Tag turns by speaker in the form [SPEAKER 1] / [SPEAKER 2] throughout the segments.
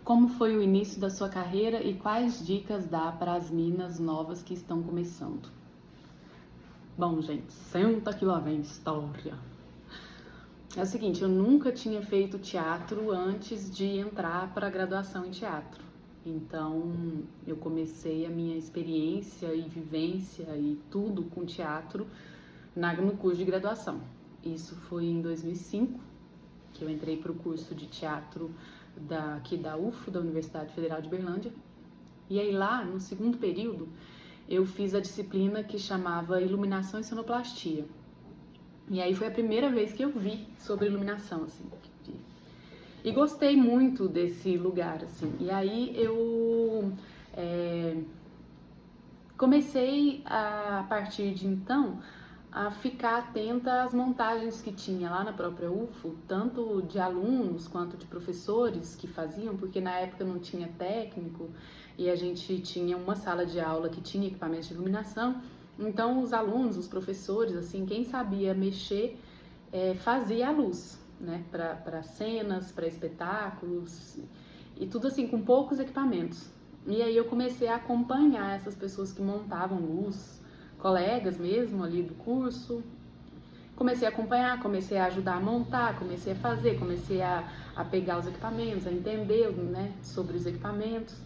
[SPEAKER 1] Como foi o início da sua carreira e quais dicas dá para as minas novas que estão começando? Bom, gente, senta que lá vem história. É o seguinte, eu nunca tinha feito teatro antes de entrar para a graduação em teatro. Então, eu comecei a minha experiência e vivência e tudo com teatro no curso de graduação. Isso foi em 2005, que eu entrei para o curso de teatro aqui da UFO, da Universidade Federal de Berlândia. E aí lá, no segundo período, eu fiz a disciplina que chamava Iluminação e Sonoplastia. E aí foi a primeira vez que eu vi sobre iluminação, assim. E gostei muito desse lugar, assim. E aí eu comecei, a partir de então, a ficar atenta às montagens que tinha lá na própria UFO, tanto de alunos quanto de professores que faziam, porque na época não tinha técnico e a gente tinha uma sala de aula que tinha equipamentos de iluminação. Então os alunos, os professores, assim, quem sabia mexer, fazia a luz, né, para cenas, para espetáculos e tudo assim com poucos equipamentos. E aí eu comecei a acompanhar essas pessoas que montavam luz, colegas mesmo ali do curso. Comecei a acompanhar, comecei a ajudar a montar, comecei a fazer, comecei a pegar os equipamentos, a entender, né, sobre os equipamentos.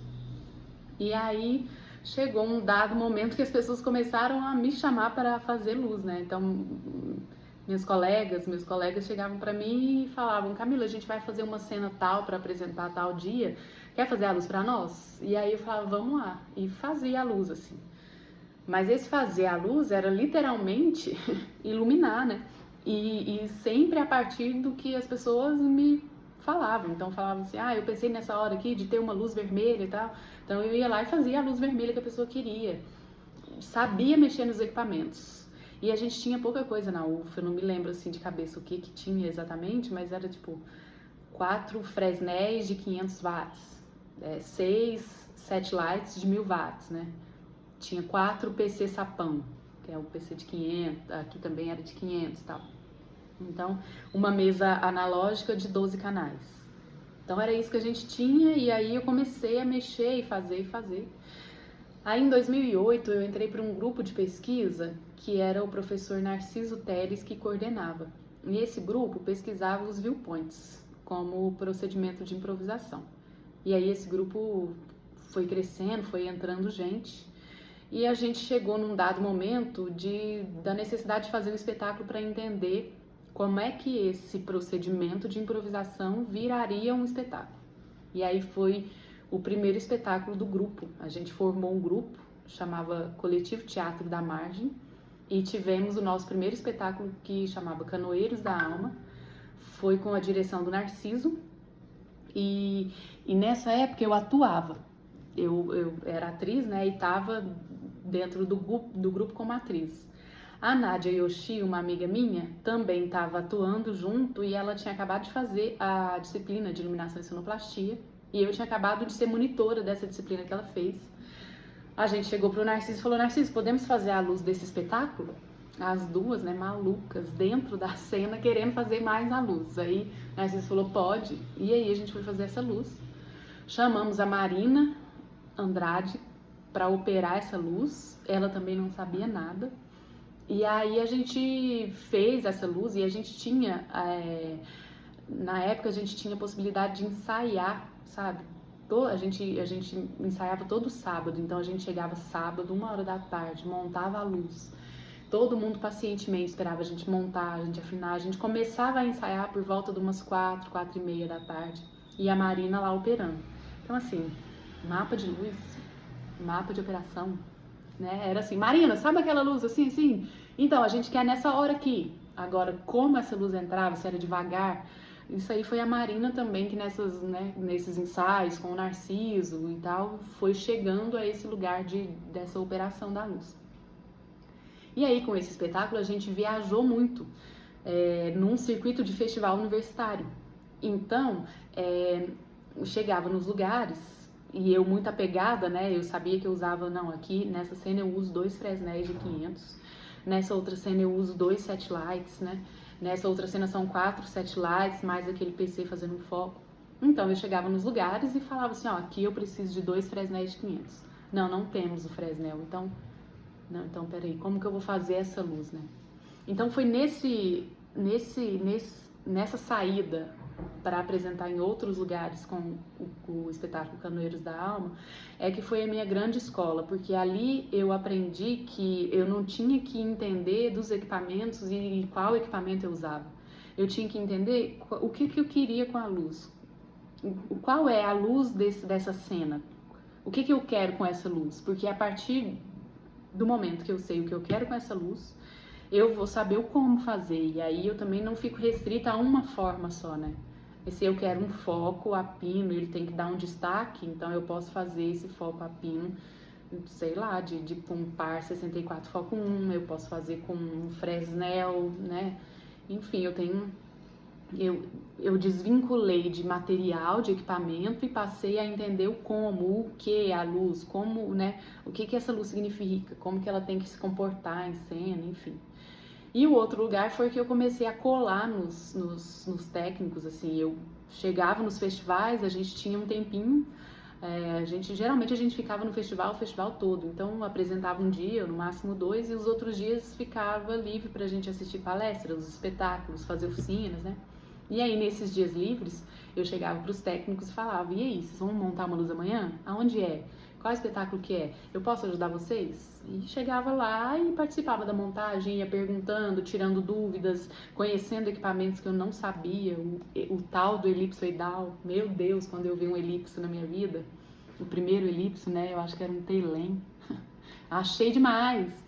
[SPEAKER 1] E aí chegou um dado momento que as pessoas começaram a me chamar para fazer luz, né? Então, meus colegas chegavam para mim e falavam: Camila, a gente vai fazer uma cena tal para apresentar tal dia, quer fazer a luz para nós? E aí eu falava: vamos lá, e fazia a luz, assim. Mas esse fazer a luz era literalmente iluminar, né? E sempre a partir do que as pessoas me falavam. Então falavam assim: eu pensei nessa hora aqui de ter uma luz vermelha e tal. Então eu ia lá e fazia a luz vermelha que a pessoa queria. Sabia mexer nos equipamentos. E a gente tinha pouca coisa na UF, eu não me lembro assim de cabeça o que tinha exatamente, mas era tipo 4 Fresnéis de 500 watts, 6 Setlights de 1000 watts, né? Tinha 4 PC Sapão, que é o PC de 500, aqui também era de 500 e tal. Então, uma mesa analógica de 12 canais. Então era isso que a gente tinha, e aí eu comecei a mexer e fazer. Aí em 2008 eu entrei para um grupo de pesquisa que era o professor Narciso Teles que coordenava. E esse grupo pesquisava os viewpoints como procedimento de improvisação. E aí esse grupo foi crescendo, foi entrando gente, e a gente chegou num dado momento da necessidade de fazer um espetáculo para entender como é que esse procedimento de improvisação viraria um espetáculo. E aí foi o primeiro espetáculo do grupo. A gente formou um grupo, chamava Coletivo Teatro da Margem, e tivemos o nosso primeiro espetáculo que chamava Canoeiros da Alma. Foi com a direção do Narciso, e nessa época eu atuava. Eu era atriz, né, e estava dentro do grupo como atriz. A Nádia Yoshi, uma amiga minha, também estava atuando junto e ela tinha acabado de fazer a disciplina de iluminação e sonoplastia e eu tinha acabado de ser monitora dessa disciplina que ela fez. A gente chegou pro Narciso e falou: Narciso, podemos fazer a luz desse espetáculo? As duas, né, malucas, dentro da cena, querendo fazer mais a luz. Aí Narciso falou: pode. E aí a gente foi fazer essa luz. Chamamos a Marina Andrade para operar essa luz, ela também não sabia nada. E aí a gente fez essa luz e a gente tinha, na época a gente tinha a possibilidade de ensaiar, sabe? A gente ensaiava todo sábado, então a gente chegava sábado, 1h da tarde, montava a luz. Todo mundo pacientemente esperava a gente montar, a gente afinar, a gente começava a ensaiar por volta de umas 4h30 da tarde e a Marina lá operando. Então assim, mapa de luz, mapa de operação, né? Era assim: Marina, sabe aquela luz assim, assim? Então, a gente quer nessa hora aqui. Agora, como essa luz entrava, se era devagar, isso aí foi a Marina também que nesses ensaios com o Narciso e tal, foi chegando a esse lugar dessa operação da luz. E aí, com esse espetáculo, a gente viajou muito num circuito de festival universitário. Então, chegava nos lugares. E eu muito apegada, né, eu sabia que eu usava, não, aqui nessa cena eu uso 2 Fresnéis de 500, nessa outra cena eu uso 2 Setlights, né, nessa outra cena são 4 Setlights, mais aquele PC fazendo um foco. Então eu chegava nos lugares e falava assim, ó, aqui eu preciso de 2 Fresnéis de 500. Não, não temos o Fresnel, então, não, então peraí, como que eu vou fazer essa luz, né? Então foi nessa saída para apresentar em outros lugares com o espetáculo Canoeiros da Alma, é que foi a minha grande escola, porque ali eu aprendi que eu não tinha que entender dos equipamentos e qual equipamento eu usava. Eu tinha que entender o que eu queria com a luz, qual é a luz dessa cena, o que eu quero com essa luz, porque a partir do momento que eu sei o que eu quero com essa luz, eu vou saber o como fazer, e aí eu também não fico restrita a uma forma só, né? E se eu quero um foco a pino, ele tem que dar um destaque, então eu posso fazer esse foco a pino, sei lá, com um par 64 foco 1, eu posso fazer com um Fresnel, né? Enfim, eu desvinculei de material, de equipamento e passei a entender o como, o que a luz, como, né, o que essa luz significa, como que ela tem que se comportar em cena, enfim. E o outro lugar foi que eu comecei a colar nos técnicos, assim, eu chegava nos festivais, a gente tinha um tempinho, geralmente a gente ficava no festival o festival todo, então apresentava um dia, no máximo 2, e os outros dias ficava livre pra gente assistir palestras, os espetáculos, fazer oficinas, né? E aí, nesses dias livres, eu chegava pros técnicos e falava, e aí, vocês vão montar uma luz amanhã? Aonde é? Qual espetáculo que é? Eu posso ajudar vocês? E chegava lá e participava da montagem, ia perguntando, tirando dúvidas, conhecendo equipamentos que eu não sabia, o tal do elipsoidal. Meu Deus, quando eu vi um elipso na minha vida, o primeiro elipso, né, eu acho que era um Teilem. Achei demais.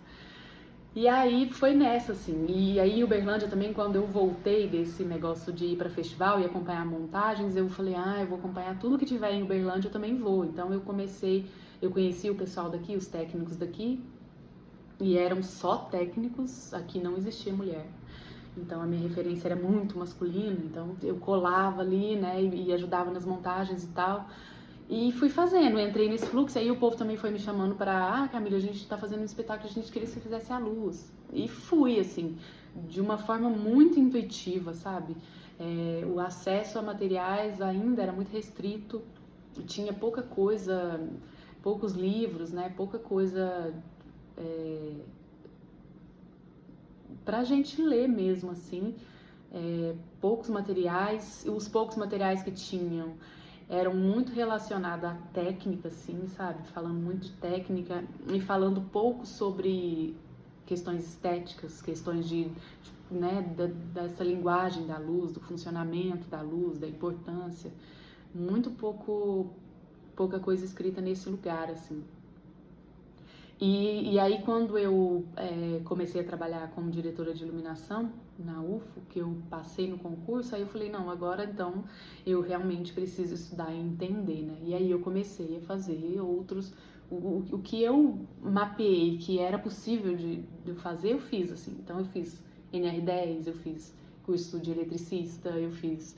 [SPEAKER 1] E aí foi nessa, assim. E aí em Uberlândia também, quando eu voltei desse negócio de ir para festival e acompanhar montagens, eu falei, eu vou acompanhar tudo que tiver em Uberlândia, eu também vou. Então eu conheci o pessoal daqui, os técnicos daqui, e eram só técnicos, aqui não existia mulher. Então a minha referência era muito masculina, então eu colava ali, né, e ajudava nas montagens e tal. E fui fazendo, entrei nesse fluxo, aí o povo também foi me chamando para, Camila, a gente tá fazendo um espetáculo, a gente queria que você fizesse a luz. E fui, assim, de uma forma muito intuitiva, sabe? O acesso a materiais ainda era muito restrito, tinha pouca coisa, poucos livros, né? Pouca coisa pra gente ler mesmo, assim. Poucos materiais, os poucos materiais que tinham eram muito relacionados à técnica, assim, sabe? Falando muito de técnica e falando pouco sobre questões estéticas, questões né, dessa linguagem da luz, do funcionamento da luz, da importância. Muito pouca coisa escrita nesse lugar, assim. E aí quando eu comecei a trabalhar como diretora de iluminação na UFO, que eu passei no concurso, aí eu falei, não, agora então eu realmente preciso estudar e entender, né? E aí eu comecei a fazer o que eu mapeei que era possível de eu fazer, eu fiz, assim. Então eu fiz NR10, eu fiz curso de eletricista, eu fiz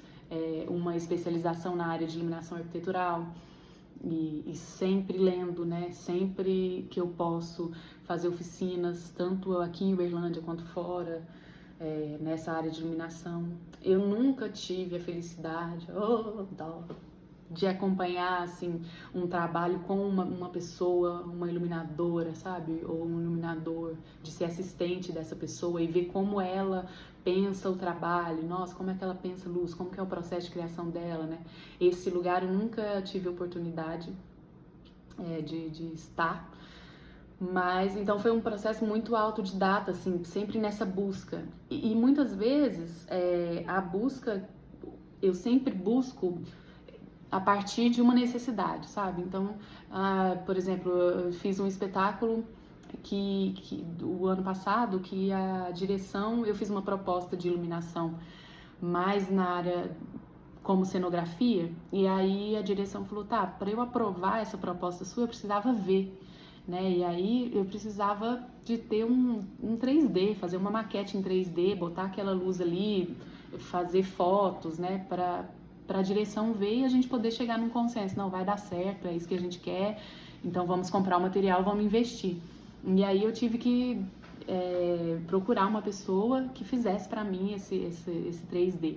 [SPEAKER 1] uma especialização na área de iluminação arquitetural, e sempre lendo, né? Sempre que eu posso fazer oficinas, tanto aqui em Uberlândia quanto fora, nessa área de iluminação. Eu nunca tive a felicidade, dó, de acompanhar, assim, um trabalho com uma pessoa, uma iluminadora, sabe? Ou um iluminador, de ser assistente dessa pessoa e ver como ela pensa o trabalho, nossa, como é que ela pensa luz, como que é o processo de criação dela, né? Esse lugar eu nunca tive oportunidade de estar, mas então foi um processo muito autodidata, assim, sempre nessa busca. E muitas vezes a busca, eu sempre busco a partir de uma necessidade, sabe? Então, por exemplo, eu fiz um espetáculo do ano passado, que a direção, eu fiz uma proposta de iluminação mais na área como cenografia, e aí a direção falou, tá, para eu aprovar essa proposta sua, eu precisava ver, né? E aí eu precisava de ter um 3D, fazer uma maquete em 3D, botar aquela luz ali, fazer fotos, né, para a direção ver e a gente poder chegar num consenso, não, vai dar certo, é isso que a gente quer, então vamos comprar o material, vamos investir. E aí eu tive que procurar uma pessoa que fizesse para mim esse 3D.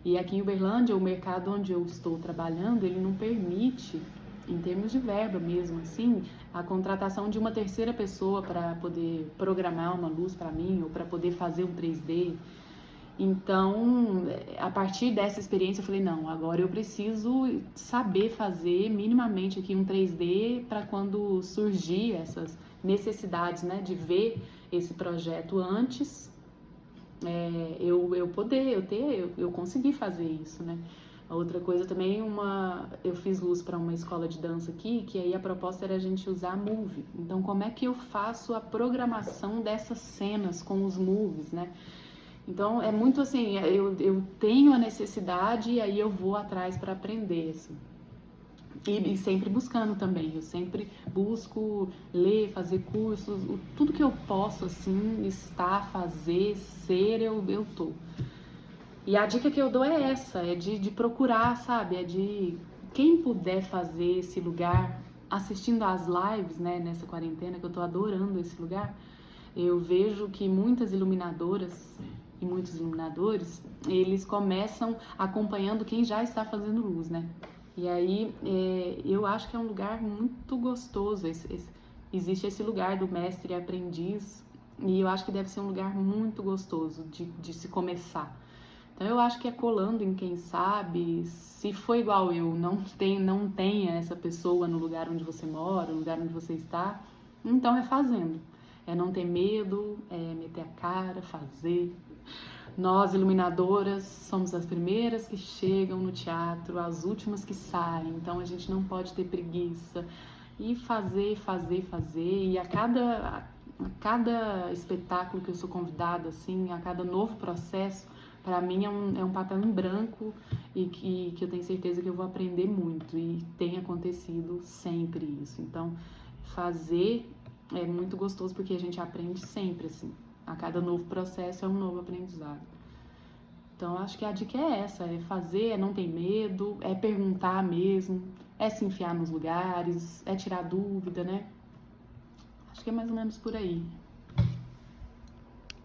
[SPEAKER 1] E aqui em Uberlândia, o mercado onde eu estou trabalhando, ele não permite, em termos de verba mesmo, assim, a contratação de uma terceira pessoa para poder programar uma luz para mim ou para poder fazer um 3D. Então, a partir dessa experiência, eu falei, não, agora eu preciso saber fazer minimamente aqui um 3D para quando surgir essas necessidades, né, de ver esse projeto antes, eu conseguir fazer isso, né. A outra coisa também, eu fiz luz para uma escola de dança aqui, que aí a proposta era a gente usar Movie. Então, como é que eu faço a programação dessas cenas com os movies, né? Então, é muito assim, eu tenho a necessidade e aí eu vou atrás para aprender, assim. E sempre buscando também, eu sempre busco ler, fazer cursos, tudo que eu posso, assim, estar, fazer, ser, eu tô. E a dica que eu dou é essa, é de procurar, sabe? É de quem puder fazer esse lugar, assistindo às lives, né, nessa quarentena, que eu tô adorando esse lugar, eu vejo que muitas iluminadoras e muitos iluminadores, eles começam acompanhando quem já está fazendo luz, né? E aí, eu acho que é um lugar muito gostoso, existe esse lugar do mestre e aprendiz, e eu acho que deve ser um lugar muito gostoso de se começar. Então eu acho que é colando em quem sabe, se for igual eu, não tenha essa pessoa no lugar onde você mora, no lugar onde você está, então é fazendo. É não ter medo, é meter a cara, fazer. Nós, iluminadoras, somos as primeiras que chegam no teatro, as últimas que saem, então a gente não pode ter preguiça. E fazer, fazer, fazer, e a cada espetáculo que eu sou convidada, assim, a cada novo processo, para mim é um papel em branco e que eu tenho certeza que eu vou aprender muito, e tem acontecido sempre isso. Então, fazer é muito gostoso porque a gente aprende sempre, assim. A cada novo processo é um novo aprendizado. Então, acho que a dica é essa, é fazer, é não ter medo, é perguntar mesmo, é se enfiar nos lugares, é tirar dúvida, né? Acho que é mais ou menos por aí.